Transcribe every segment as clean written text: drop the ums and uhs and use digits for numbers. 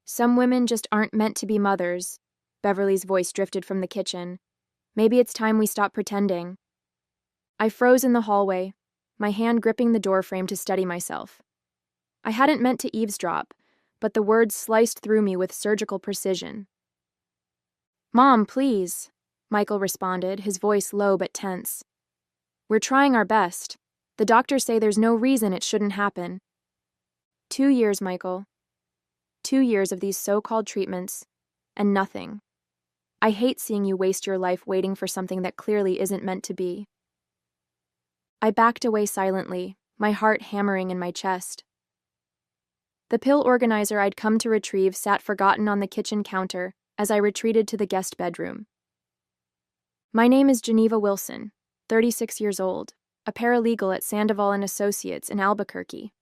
Some women just aren't meant to be mothers. Beverly's voice drifted from the kitchen. Maybe it's time we stop pretending. I froze in the hallway, my hand gripping the doorframe to steady myself. I hadn't meant to eavesdrop, but the words sliced through me with surgical precision. "Mom, please," Michael responded, his voice low but tense. "We're trying our best. The doctors say there's no reason it shouldn't happen." 2 years, Michael. 2 years of these so-called treatments, and nothing. I hate seeing you waste your life waiting for something that clearly isn't meant to be. I backed away silently, my heart hammering in my chest. The pill organizer I'd come to retrieve sat forgotten on the kitchen counter as I retreated to the guest bedroom. My name is Geneva Wilson, 36 years old, a paralegal at Sandoval and Associates in Albuquerque.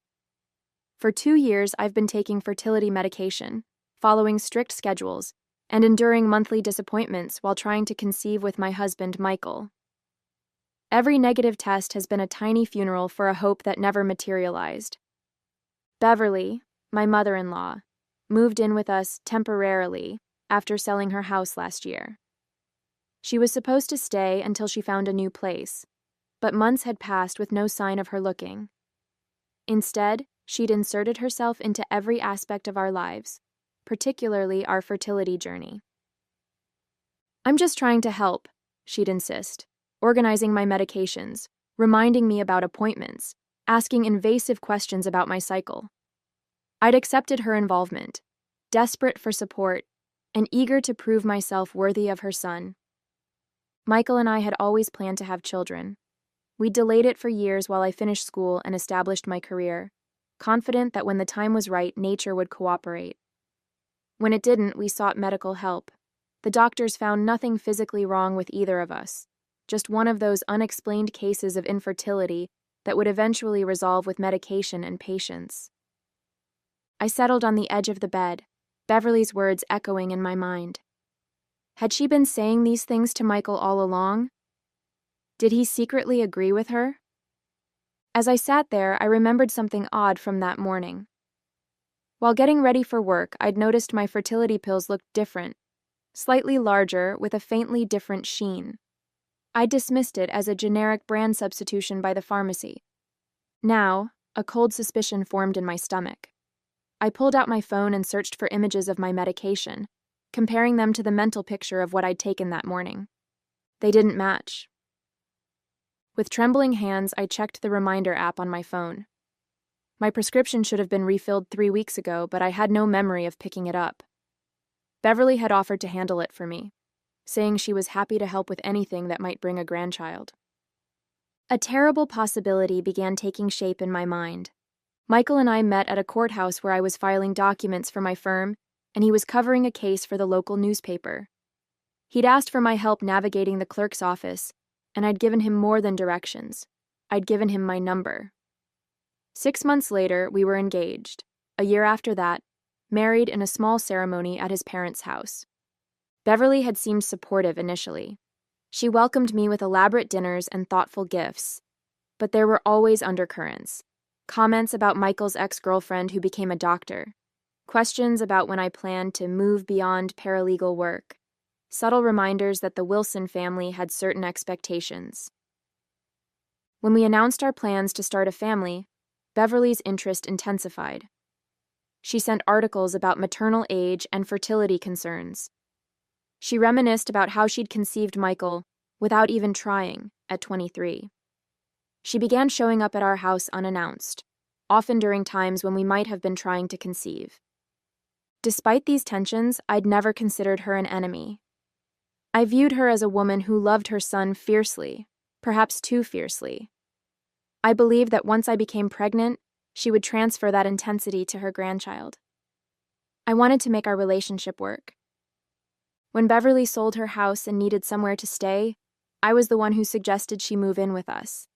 For 2 years, I've been taking fertility medication, following strict schedules, and enduring monthly disappointments while trying to conceive with my husband, Michael. Every negative test has been a tiny funeral for a hope that never materialized. Beverly, my mother-in-law, moved in with us temporarily after selling her house last year. She was supposed to stay until she found a new place, but months had passed with no sign of her looking. Instead, she'd inserted herself into every aspect of our lives, particularly our fertility journey. "I'm just trying to help," she'd insist, organizing my medications, reminding me about appointments, asking invasive questions about my cycle. I'd accepted her involvement, desperate for support, and eager to prove myself worthy of her son. Michael and I had always planned to have children. We delayed it for years while I finished school and established my career, confident that when the time was right, nature would cooperate. When it didn't, we sought medical help. The doctors found nothing physically wrong with either of us, just one of those unexplained cases of infertility that would eventually resolve with medication and patience. I settled on the edge of the bed, Beverly's words echoing in my mind. Had she been saying these things to Michael all along? Did he secretly agree with her? As I sat there, I remembered something odd from that morning. While getting ready for work, I'd noticed my fertility pills looked different, slightly larger with a faintly different sheen. I dismissed it as a generic brand substitution by the pharmacy. Now, a cold suspicion formed in my stomach. I pulled out my phone and searched for images of my medication, comparing them to the mental picture of what I'd taken that morning. They didn't match. With trembling hands, I checked the reminder app on my phone. My prescription should have been refilled 3 weeks ago, but I had no memory of picking it up. Beverly had offered to handle it for me, saying she was happy to help with anything that might bring a grandchild. A terrible possibility began taking shape in my mind. Michael and I met at a courthouse where I was filing documents for my firm, and he was covering a case for the local newspaper. He'd asked for my help navigating the clerk's office, and I'd given him more than directions. I'd given him my number. 6 months later, we were engaged. A year after that, married in a small ceremony at his parents' house. Beverly had seemed supportive initially. She welcomed me with elaborate dinners and thoughtful gifts. But there were always undercurrents. Comments about Michael's ex-girlfriend who became a doctor. Questions about when I planned to move beyond paralegal work. Subtle reminders that the Wilson family had certain expectations. When we announced our plans to start a family, Beverly's interest intensified. She sent articles about maternal age and fertility concerns. She reminisced about how she'd conceived Michael without even trying at 23. She began showing up at our house unannounced, often during times when we might have been trying to conceive. Despite these tensions, I'd never considered her an enemy. I viewed her as a woman who loved her son fiercely, perhaps too fiercely. I believed that once I became pregnant, she would transfer that intensity to her grandchild. I wanted to make our relationship work. When Beverly sold her house and needed somewhere to stay, I was the one who suggested she move in with us.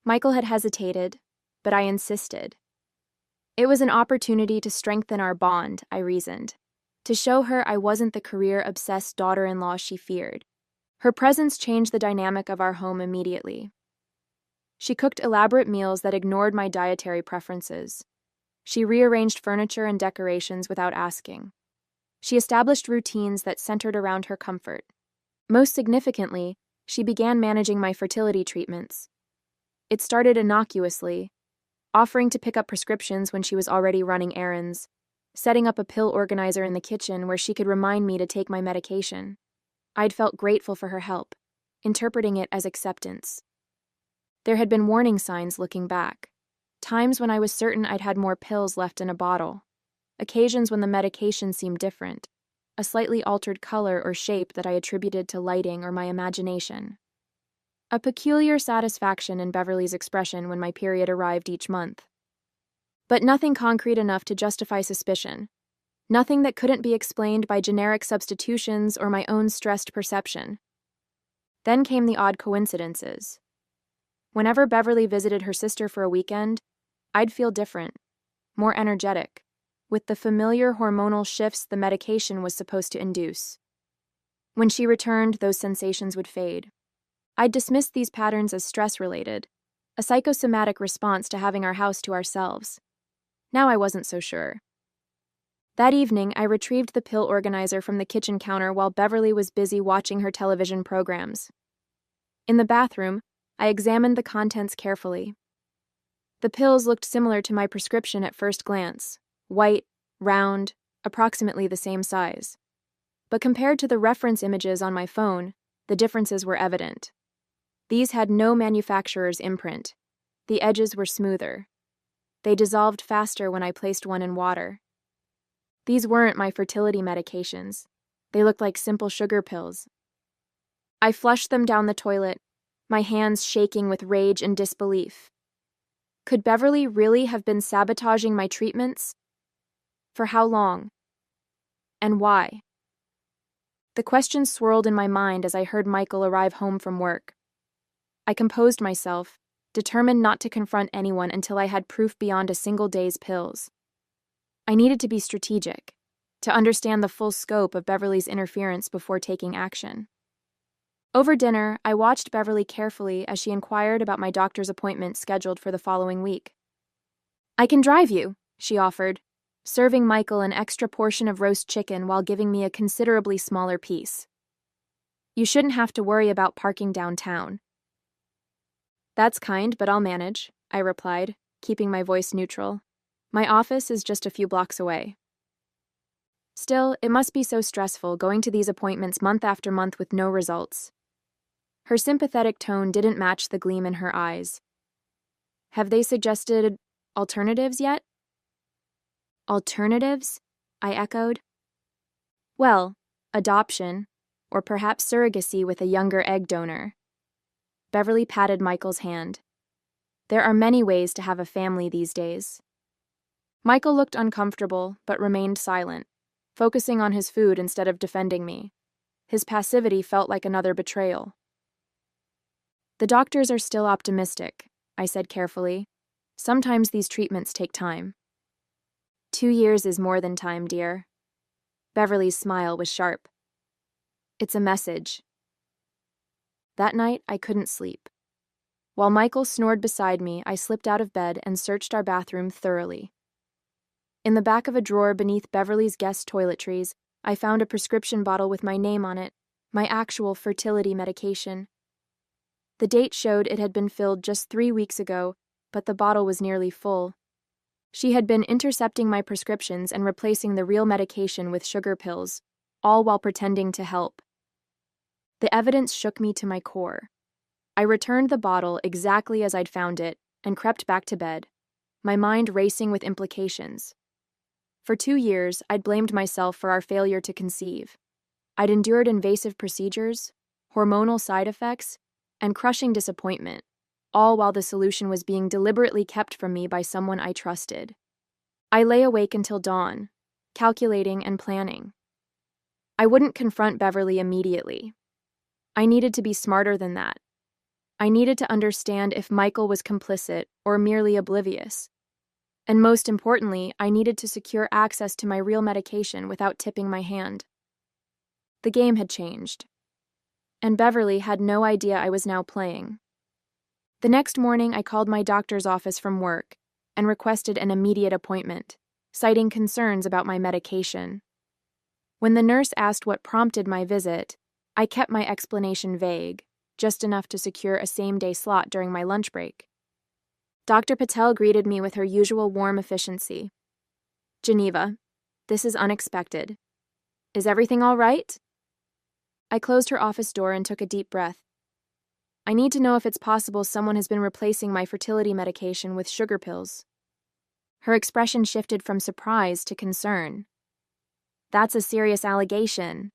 Michael had hesitated, but I insisted. It was an opportunity to strengthen our bond, I reasoned, to show her I wasn't the career-obsessed daughter-in-law she feared. Her presence changed the dynamic of our home immediately. She cooked elaborate meals that ignored my dietary preferences. She rearranged furniture and decorations without asking. She established routines that centered around her comfort. Most significantly, she began managing my fertility treatments. It started innocuously, offering to pick up prescriptions when she was already running errands, setting up a pill organizer in the kitchen where she could remind me to take my medication. I'd felt grateful for her help, interpreting it as acceptance. There had been warning signs looking back. Times when I was certain I'd had more pills left in a bottle. Occasions when the medication seemed different, a slightly altered color or shape that I attributed to lighting or my imagination. A peculiar satisfaction in Beverly's expression when my period arrived each month. But nothing concrete enough to justify suspicion. Nothing that couldn't be explained by generic substitutions or my own stressed perception. Then came the odd coincidences. Whenever Beverly visited her sister for a weekend, I'd feel different, more energetic, with the familiar hormonal shifts the medication was supposed to induce. When she returned, those sensations would fade. I'd dismissed these patterns as stress-related, a psychosomatic response to having our house to ourselves. Now I wasn't so sure. That evening, I retrieved the pill organizer from the kitchen counter while Beverly was busy watching her television programs. In the bathroom, I examined the contents carefully. The pills looked similar to my prescription at first glance, white, round, approximately the same size. But compared to the reference images on my phone, the differences were evident. These had no manufacturer's imprint. The edges were smoother. They dissolved faster when I placed one in water. These weren't my fertility medications. They looked like simple sugar pills. I flushed them down the toilet, my hands shaking with rage and disbelief. Could Beverly really have been sabotaging my treatments? For how long? And why? The questions swirled in my mind as I heard Michael arrive home from work. I composed myself, determined not to confront anyone until I had proof beyond a single day's pills. I needed to be strategic, to understand the full scope of Beverly's interference before taking action. Over dinner, I watched Beverly carefully as she inquired about my doctor's appointment scheduled for the following week. "I can drive you," she offered, serving Michael an extra portion of roast chicken while giving me a considerably smaller piece. "You shouldn't have to worry about parking downtown." "That's kind, but I'll manage," I replied, keeping my voice neutral. "My office is just a few blocks away." Still, it must be so stressful going to these appointments month after month with no results. Her sympathetic tone didn't match the gleam in her eyes. "Have they suggested alternatives yet?" "Alternatives?" I echoed. "Well, adoption, or perhaps surrogacy with a younger egg donor." Beverly patted Michael's hand. "There are many ways to have a family these days." Michael looked uncomfortable, but remained silent, focusing on his food instead of defending me. His passivity felt like another betrayal. "The doctors are still optimistic," I said carefully. "Sometimes these treatments take time." 2 years is more than time, dear." Beverly's smile was sharp. "It's a message." That night, I couldn't sleep. While Michael snored beside me, I slipped out of bed and searched our bathroom thoroughly. In the back of a drawer beneath Beverly's guest toiletries, I found a prescription bottle with my name on it, my actual fertility medication. The date showed it had been filled just 3 weeks ago, but the bottle was nearly full. She had been intercepting my prescriptions and replacing the real medication with sugar pills, all while pretending to help. The evidence shook me to my core. I returned the bottle exactly as I'd found it and crept back to bed, my mind racing with implications. For 2 years, I'd blamed myself for our failure to conceive. I'd endured invasive procedures, hormonal side effects, and crushing disappointment, all while the solution was being deliberately kept from me by someone I trusted. I lay awake until dawn, calculating and planning. I wouldn't confront Beverly immediately. I needed to be smarter than that. I needed to understand if Michael was complicit or merely oblivious. And most importantly, I needed to secure access to my real medication without tipping my hand. The game had changed. And Beverly had no idea I was now playing. The next morning, I called my doctor's office from work, and requested an immediate appointment, citing concerns about my medication. When the nurse asked what prompted my visit, I kept my explanation vague, just enough to secure a same-day slot during my lunch break. Dr. Patel greeted me with her usual warm efficiency. "Geneva, this is unexpected. Is everything all right?" I closed her office door and took a deep breath. I need to know if it's possible someone has been replacing my fertility medication with sugar pills. Her expression shifted from surprise to concern. "That's a serious allegation.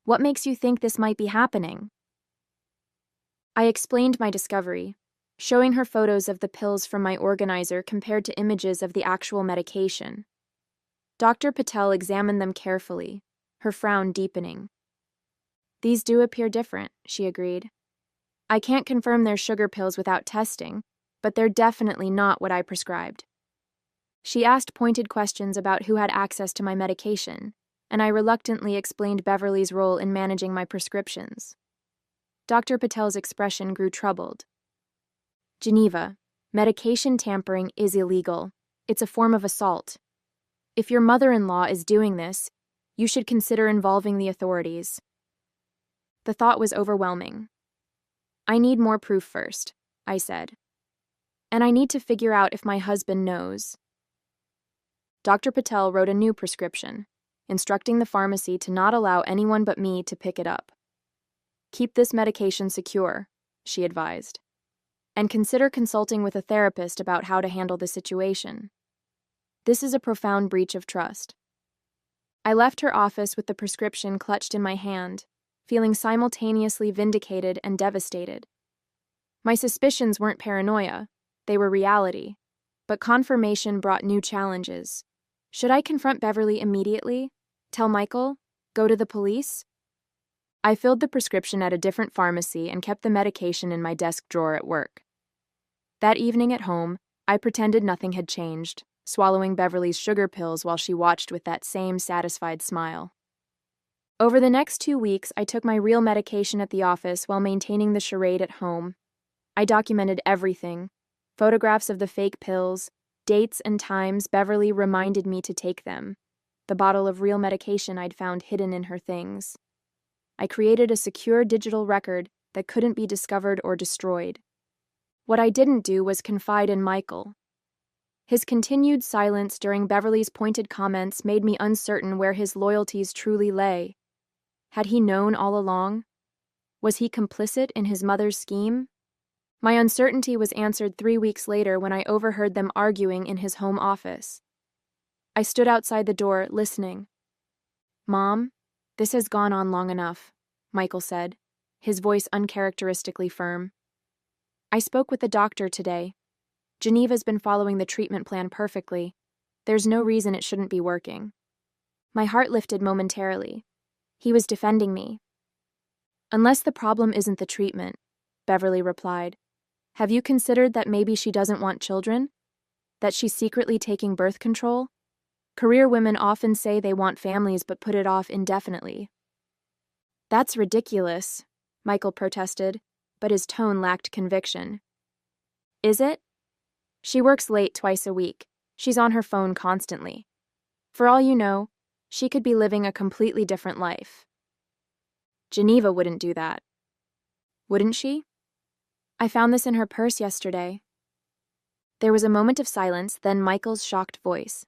What makes you think this might be happening?" I explained my discovery, showing her photos of the pills from my organizer compared to images of the actual medication. Dr. Patel examined them carefully, her frown deepening. "These do appear different," she agreed. "I can't confirm they're sugar pills without testing, but they're definitely not what I prescribed." She asked pointed questions about who had access to my medication, and I reluctantly explained Beverly's role in managing my prescriptions. Dr. Patel's expression grew troubled. "Geneva, medication tampering is illegal. It's a form of assault. If your mother-in-law is doing this, you should consider involving the authorities." The thought was overwhelming. "I need more proof first," I said. "And I need to figure out if my husband knows." Dr. Patel wrote a new prescription, instructing the pharmacy to not allow anyone but me to pick it up. "Keep this medication secure," she advised, "and consider consulting with a therapist about how to handle the situation. This is a profound breach of trust." I left her office with the prescription clutched in my hand, feeling simultaneously vindicated and devastated. My suspicions weren't paranoia, they were reality, but confirmation brought new challenges. Should I confront Beverly immediately? Tell Michael? Go to the police? I filled the prescription at a different pharmacy and kept the medication in my desk drawer at work. That evening at home, I pretended nothing had changed, swallowing Beverly's sugar pills while she watched with that same satisfied smile. Over the next 2 weeks, I took my real medication at the office while maintaining the charade at home. I documented everything: photographs of the fake pills, dates and times Beverly reminded me to take them, the bottle of real medication I'd found hidden in her things. I created a secure digital record that couldn't be discovered or destroyed. What I didn't do was confide in Michael. His continued silence during Beverly's pointed comments made me uncertain where his loyalties truly lay. Had he known all along? Was he complicit in his mother's scheme? My uncertainty was answered 3 weeks later when I overheard them arguing in his home office. I stood outside the door, listening. "Mom, this has gone on long enough," Michael said, his voice uncharacteristically firm. "I spoke with the doctor today. Geneva's been following the treatment plan perfectly. There's no reason it shouldn't be working." My heart lifted momentarily. He was defending me. "Unless the problem isn't the treatment," Beverly replied. "Have you considered that maybe she doesn't want children? That she's secretly taking birth control? Career women often say they want families but put it off indefinitely." "That's ridiculous," Michael protested, but his tone lacked conviction. "Is it? She works late twice a week. She's on her phone constantly. For all you know, she could be living a completely different life." "Geneva wouldn't do that." "Wouldn't she?" "I found this in her purse yesterday." There was a moment of silence, then Michael's shocked voice.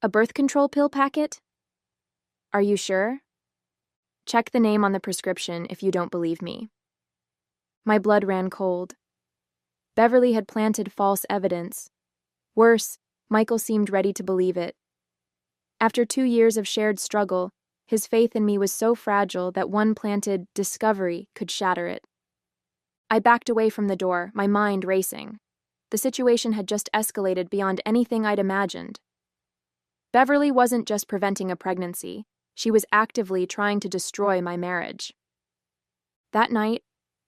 "A birth control pill packet? Are you sure? Check the name on the prescription if you don't believe me." My blood ran cold. Beverly had planted false evidence. Worse, Michael seemed ready to believe it. After 2 years of shared struggle, his faith in me was so fragile that one planted discovery could shatter it. I backed away from the door, my mind racing. The situation had just escalated beyond anything I'd imagined. Beverly wasn't just preventing a pregnancy, she was actively trying to destroy my marriage. That night,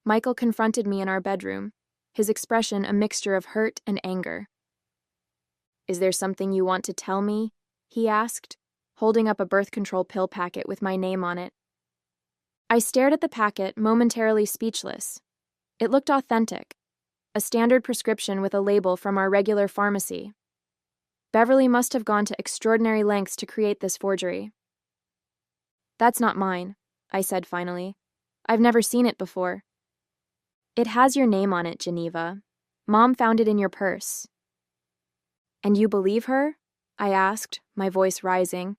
Michael confronted me in our bedroom, his expression a mixture of hurt and anger. "Is there something you want to tell me?" he asked, holding up a birth control pill packet with my name on it. I stared at the packet, momentarily speechless. It looked authentic. a standard prescription with a label from our regular pharmacy. Beverly must have gone to extraordinary lengths to create this forgery. That's not mine, I said finally. I've never seen it before. It has your name on it, Geneva. Mom found it in your purse. And you believe her? I asked, my voice rising.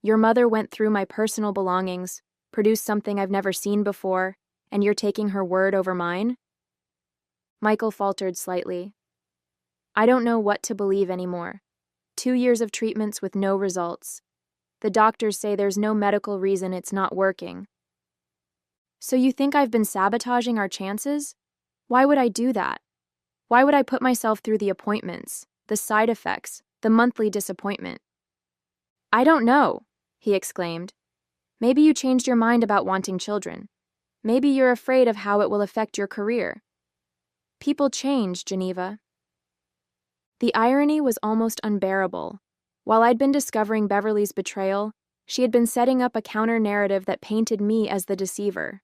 Your mother went through my personal belongings, produced something I've never seen before, and you're taking her word over mine? Michael faltered slightly. I don't know what to believe anymore. 2 years of treatments with no results. The doctors say there's no medical reason it's not working. So you think I've been sabotaging our chances? Why would I do that? Why would I put myself through the appointments, the side effects, the monthly disappointment? I don't know, he exclaimed. Maybe you changed your mind about wanting children. Maybe you're afraid of how it will affect your career. People change, Geneva. The irony was almost unbearable. While I'd been discovering Beverly's betrayal, she had been setting up a counter-narrative that painted me as the deceiver.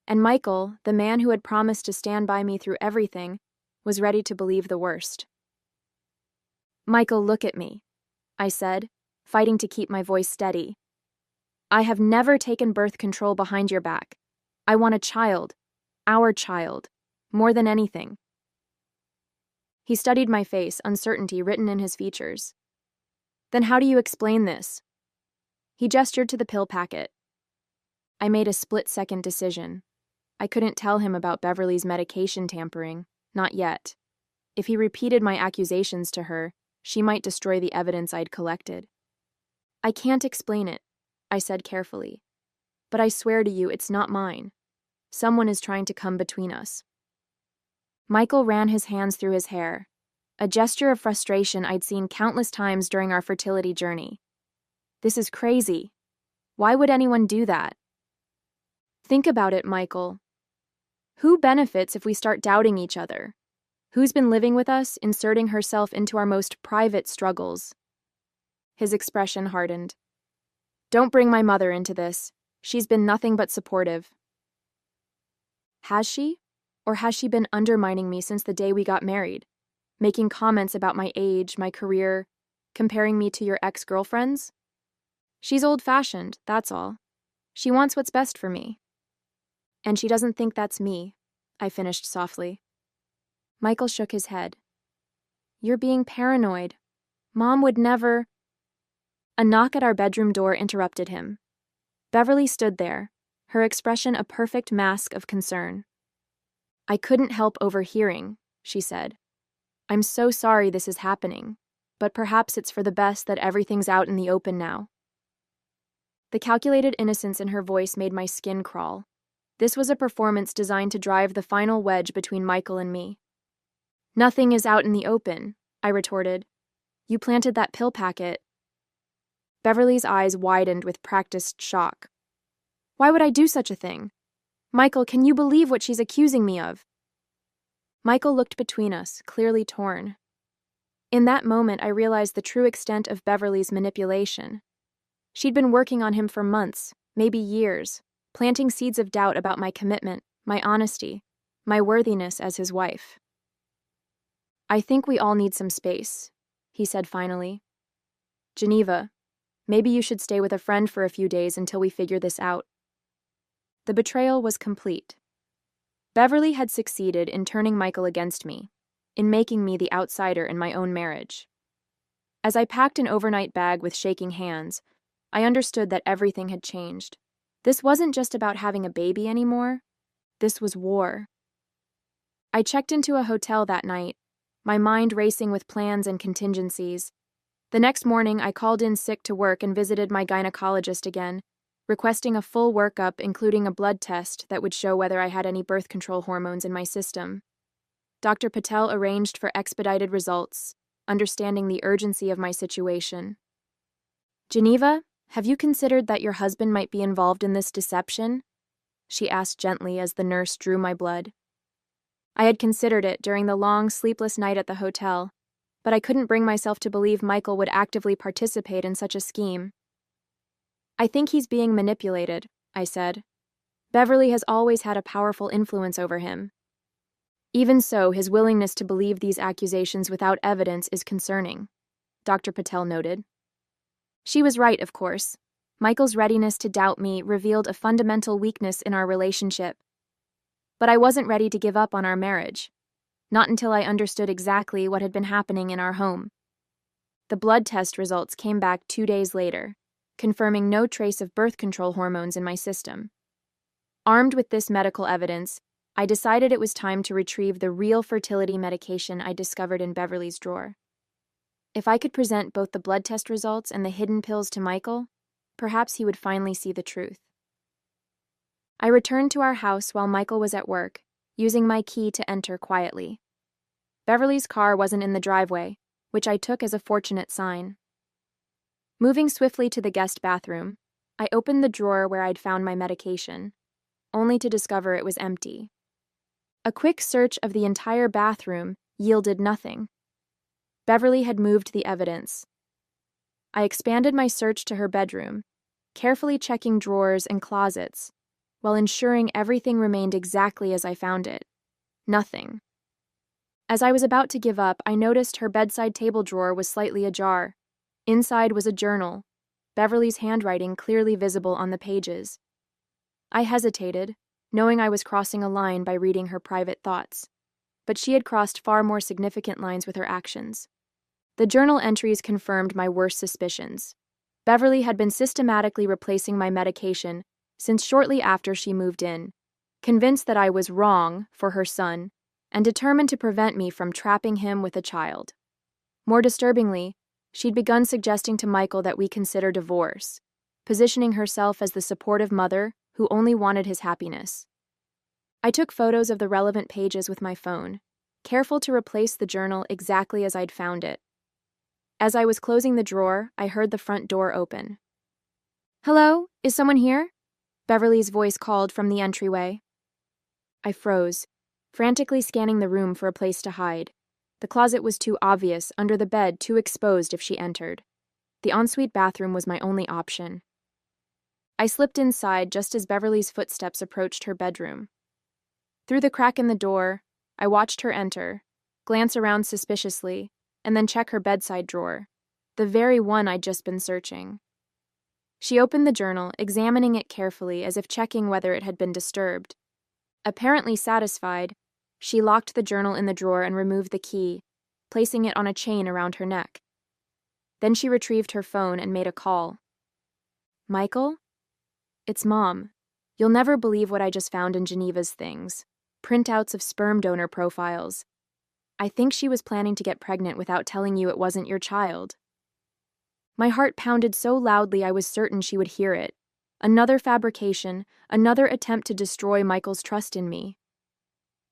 And Michael, the man who had promised to stand by me through everything, was ready to believe the worst. Michael, look at me, I said, fighting to keep my voice steady. I have never taken birth control behind your back. I want a child, our child, more than anything. He studied my face, uncertainty written in his features. Then how do you explain this? He gestured to the pill packet. I made a split-second decision. I couldn't tell him about Beverly's medication tampering, not yet. If he repeated my accusations to her, she might destroy the evidence I'd collected. I can't explain it, I said carefully. But I swear to you, it's not mine. Someone is trying to come between us. Michael ran his hands through his hair, a gesture of frustration I'd seen countless times during our fertility journey. This is crazy. Why would anyone do that? Think about it, Michael. Who benefits if we start doubting each other? Who's been living with us, inserting herself into our most private struggles? His expression hardened. Don't bring my mother into this. She's been nothing but supportive. Has she? Or has she been undermining me since the day we got married? Making comments about my age, my career, comparing me to your ex-girlfriends? She's old-fashioned, that's all. She wants what's best for me. And she doesn't think that's me, I finished softly. Michael shook his head. You're being paranoid. Mom would never... A knock at our bedroom door interrupted him. Beverly stood there, her expression a perfect mask of concern. I couldn't help overhearing, she said. I'm so sorry this is happening, but perhaps it's for the best that everything's out in the open now. The calculated innocence in her voice made my skin crawl. This was a performance designed to drive the final wedge between Michael and me. Nothing is out in the open, I retorted. You planted that pill packet. Beverly's eyes widened with practiced shock. Why would I do such a thing? Michael, can you believe what she's accusing me of? Michael looked between us, clearly torn. In that moment, I realized the true extent of Beverly's manipulation. She'd been working on him for months, maybe years, planting seeds of doubt about my commitment, my honesty, my worthiness as his wife. I think we all need some space, he said finally. Geneva, maybe you should stay with a friend for a few days until we figure this out. The betrayal was complete. Beverly had succeeded in turning Michael against me, in making me the outsider in my own marriage. As I packed an overnight bag with shaking hands, I understood that everything had changed. This wasn't just about having a baby anymore. This was war. I checked into a hotel that night, my mind racing with plans and contingencies. The next morning, I called in sick to work and visited my gynecologist again, requesting a full workup including a blood test that would show whether I had any birth control hormones in my system. Dr. Patel arranged for expedited results, understanding the urgency of my situation. Geneva, have you considered that your husband might be involved in this deception? She asked gently as the nurse drew my blood. I had considered it during the long, sleepless night at the hotel, but I couldn't bring myself to believe Michael would actively participate in such a scheme. I think he's being manipulated, I said. Beverly has always had a powerful influence over him. Even so, his willingness to believe these accusations without evidence is concerning, Dr. Patel noted. She was right, of course. Michael's readiness to doubt me revealed a fundamental weakness in our relationship. But I wasn't ready to give up on our marriage. Not until I understood exactly what had been happening in our home. The blood test results came back 2 days later, confirming no trace of birth control hormones in my system. Armed with this medical evidence, I decided it was time to retrieve the real fertility medication I discovered in Beverly's drawer. If I could present both the blood test results and the hidden pills to Michael, perhaps he would finally see the truth. I returned to our house while Michael was at work, using my key to enter quietly. Beverly's car wasn't in the driveway, which I took as a fortunate sign. Moving swiftly to the guest bathroom, I opened the drawer where I'd found my medication, only to discover it was empty. A quick search of the entire bathroom yielded nothing. Beverly had moved the evidence. I expanded my search to her bedroom, carefully checking drawers and closets, while ensuring everything remained exactly as I found it. Nothing. As I was about to give up, I noticed her bedside table drawer was slightly ajar. Inside was a journal, Beverly's handwriting clearly visible on the pages. I hesitated, knowing I was crossing a line by reading her private thoughts. But she had crossed far more significant lines with her actions. The journal entries confirmed my worst suspicions. Beverly had been systematically replacing my medication since shortly after she moved in, convinced that I was wrong for her son, and determined to prevent me from trapping him with a child. More disturbingly, she'd begun suggesting to Michael that we consider divorce, positioning herself as the supportive mother who only wanted his happiness. I took photos of the relevant pages with my phone, careful to replace the journal exactly as I'd found it. As I was closing the drawer, I heard the front door open. "Hello? Is someone here?" Beverly's voice called from the entryway. I froze, frantically scanning the room for a place to hide. The closet was too obvious, under the bed too exposed if she entered. The ensuite bathroom was my only option. I slipped inside just as Beverly's footsteps approached her bedroom. Through the crack in the door, I watched her enter, glance around suspiciously, and then check her bedside drawer, the very one I'd just been searching. She opened the journal, examining it carefully as if checking whether it had been disturbed. Apparently satisfied, she locked the journal in the drawer and removed the key, placing it on a chain around her neck. Then she retrieved her phone and made a call. "Michael? It's Mom. You'll never believe what I just found in Geneva's things. Printouts of sperm donor profiles. I think she was planning to get pregnant without telling you it wasn't your child." My heart pounded so loudly I was certain she would hear it. Another fabrication, another attempt to destroy Michael's trust in me.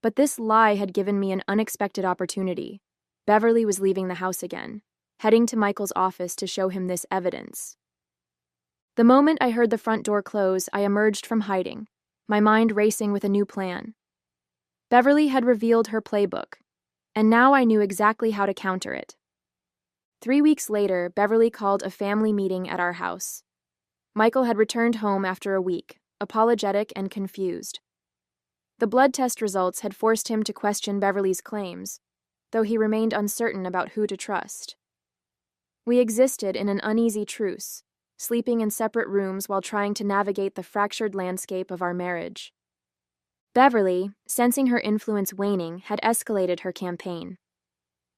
But this lie had given me an unexpected opportunity. Beverly was leaving the house again, heading to Michael's office to show him this evidence. The moment I heard the front door close, I emerged from hiding, my mind racing with a new plan. Beverly had revealed her playbook, and now I knew exactly how to counter it. 3 weeks later, Beverly called a family meeting at our house. Michael had returned home after a week, apologetic and confused. The blood test results had forced him to question Beverly's claims, though he remained uncertain about who to trust. We existed in an uneasy truce, sleeping in separate rooms while trying to navigate the fractured landscape of our marriage. Beverly, sensing her influence waning, had escalated her campaign.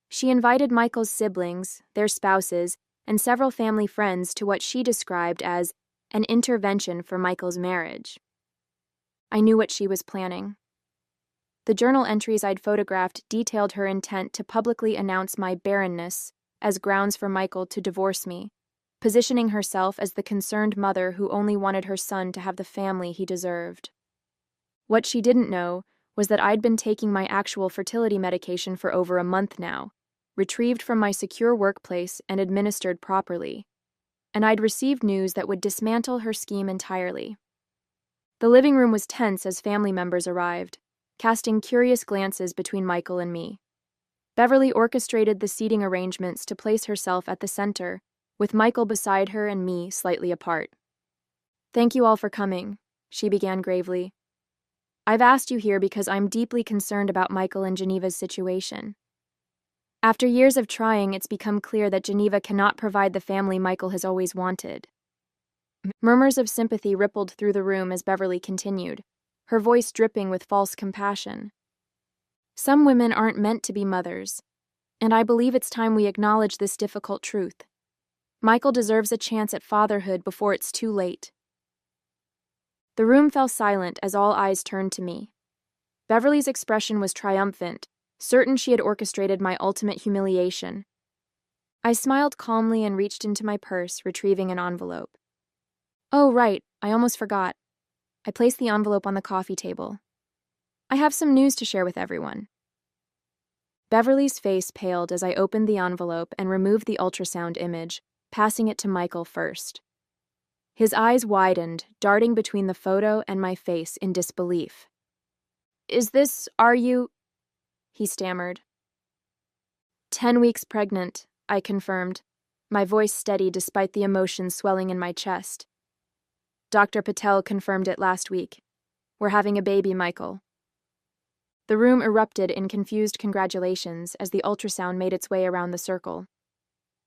She invited Michael's siblings, their spouses, and several family friends to what she described as an intervention for Michael's marriage. I knew what she was planning. The journal entries I'd photographed detailed her intent to publicly announce my barrenness as grounds for Michael to divorce me, positioning herself as the concerned mother who only wanted her son to have the family he deserved. What she didn't know was that I'd been taking my actual fertility medication for over a month now, retrieved from my secure workplace and administered properly, and I'd received news that would dismantle her scheme entirely. The living room was tense as family members arrived, casting curious glances between Michael and me. Beverly orchestrated the seating arrangements to place herself at the center, with Michael beside her and me slightly apart. "Thank you all for coming," she began gravely. I've asked you here because I'm deeply concerned about Michael and Geneva's situation. After years of trying, it's become clear that Geneva cannot provide the family Michael has always wanted. Murmurs of sympathy rippled through the room as Beverly continued, her voice dripping with false compassion. Some women aren't meant to be mothers, and I believe it's time we acknowledge this difficult truth. Michael deserves a chance at fatherhood before it's too late. The room fell silent as all eyes turned to me. Beverly's expression was triumphant, certain she had orchestrated my ultimate humiliation. I smiled calmly and reached into my purse, retrieving an envelope. Oh, right, I almost forgot. I placed the envelope on the coffee table. I have some news to share with everyone. Beverly's face paled as I opened the envelope and removed the ultrasound image, passing it to Michael first. His eyes widened, darting between the photo and my face in disbelief. Are you? He stammered. 10 weeks pregnant, I confirmed, my voice steady despite the emotion swelling in my chest. Dr. Patel confirmed it last week. We're having a baby, Michael. The room erupted in confused congratulations as the ultrasound made its way around the circle.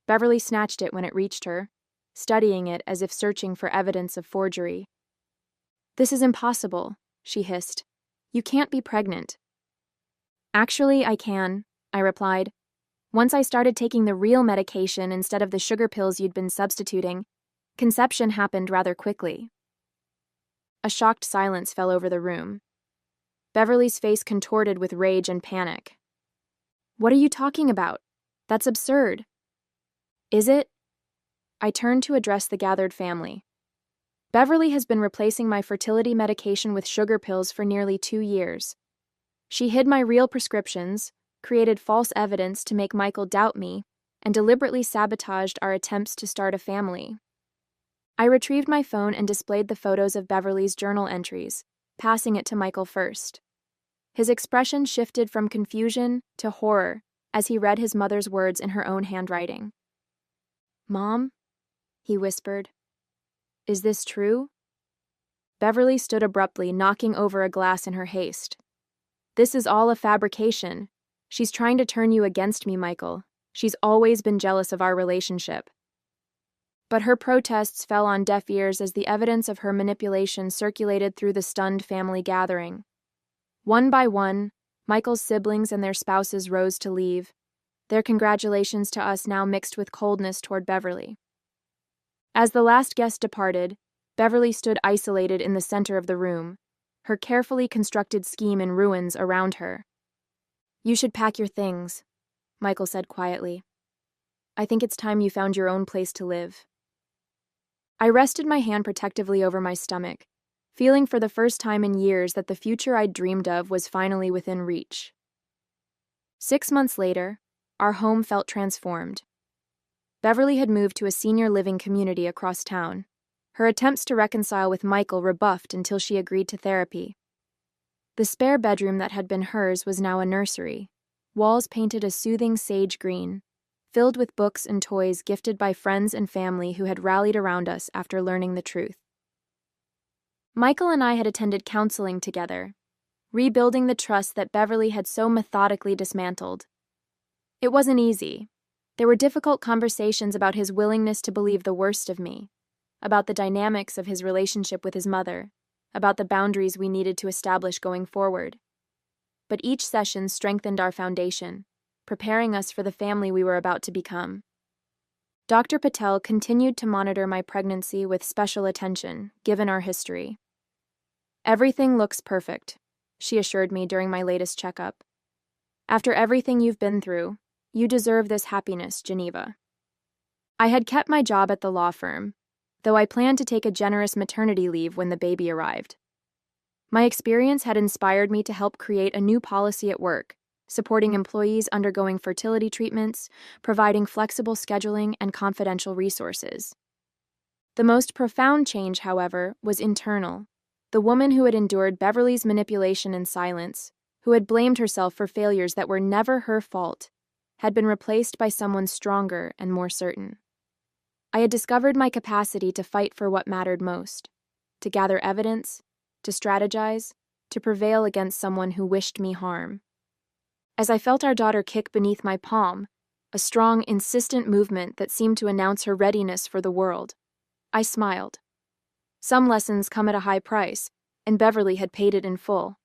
Beverly snatched it when it reached her, studying it as if searching for evidence of forgery. This is impossible, she hissed. You can't be pregnant. Actually, I can, I replied. Once I started taking the real medication instead of the sugar pills you'd been substituting, conception happened rather quickly. A shocked silence fell over the room. Beverly's face contorted with rage and panic. What are you talking about? That's absurd. Is it? I turned to address the gathered family. Beverly has been replacing my fertility medication with sugar pills for nearly 2 years. She hid my real prescriptions, created false evidence to make Michael doubt me, and deliberately sabotaged our attempts to start a family. I retrieved my phone and displayed the photos of Beverly's journal entries, passing it to Michael first. His expression shifted from confusion to horror as he read his mother's words in her own handwriting. Mom? He whispered. Is this true? Beverly stood abruptly, knocking over a glass in her haste. This is all a fabrication. She's trying to turn you against me, Michael. She's always been jealous of our relationship. But her protests fell on deaf ears as the evidence of her manipulation circulated through the stunned family gathering. One by one, Michael's siblings and their spouses rose to leave, their congratulations to us now mixed with coldness toward Beverly. As the last guest departed, Beverly stood isolated in the center of the room, her carefully constructed scheme in ruins around her. You should pack your things, Michael said quietly. I think it's time you found your own place to live. I rested my hand protectively over my stomach, feeling for the first time in years that the future I'd dreamed of was finally within reach. 6 months later, our home felt transformed. Beverly had moved to a senior living community across town, her attempts to reconcile with Michael rebuffed until she agreed to therapy. The spare bedroom that had been hers was now a nursery, walls painted a soothing sage green, filled with books and toys gifted by friends and family who had rallied around us after learning the truth. Michael and I had attended counseling together, rebuilding the trust that Beverly had so methodically dismantled. It wasn't easy. There were difficult conversations about his willingness to believe the worst of me, about the dynamics of his relationship with his mother, about the boundaries we needed to establish going forward. But each session strengthened our foundation, preparing us for the family we were about to become. Dr. Patel continued to monitor my pregnancy with special attention, given our history. Everything looks perfect, she assured me during my latest checkup. After everything you've been through, you deserve this happiness, Geneva. I had kept my job at the law firm, though I planned to take a generous maternity leave when the baby arrived. My experience had inspired me to help create a new policy at work, supporting employees undergoing fertility treatments, providing flexible scheduling and confidential resources. The most profound change, however, was internal. The woman who had endured Beverly's manipulation in silence, who had blamed herself for failures that were never her fault, had been replaced by someone stronger and more certain. I had discovered my capacity to fight for what mattered most, to gather evidence, to strategize, to prevail against someone who wished me harm. As I felt our daughter kick beneath my palm, a strong, insistent movement that seemed to announce her readiness for the world, I smiled. Some lessons come at a high price, and Beverly had paid it in full.